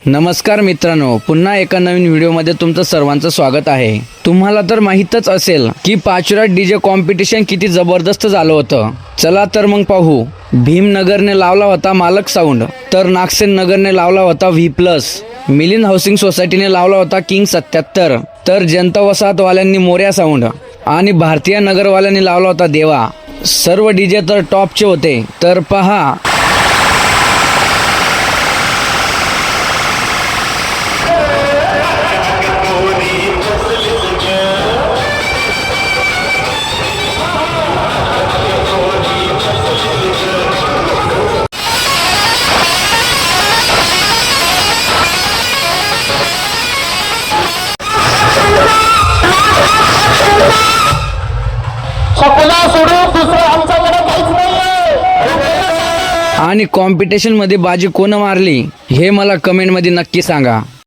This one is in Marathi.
नमस्कार मित्रांनो, पुन्हा एका नवीन व्हिडिओमध्ये तुमचं सर्वांचं स्वागत आहे। तुम्हाला तर माहीतच असेल की पाचोरा डीजे कॉम्पिटिशन किती जबरदस्त झालं होतं। चला तर मग पाहू। भीमनगरने लावला होता मालक साऊंड, तर नागसेन नगरने लावला होता V+, मिलिंद हाऊसिंग सोसायटीने लावला होता किंग 77, तर जनता वसाहतवाल्यांनी मोर्या साऊंड आणि भारतीय नगरवाल्यांनी लावला होता देवा। सर्व डीजे तर टॉपचे होते, तर पहा। आणि कॉम्पिटिशन मध्ये बाजी कोण मारली हे मला कमेंट मध्ये नक्की सांगा।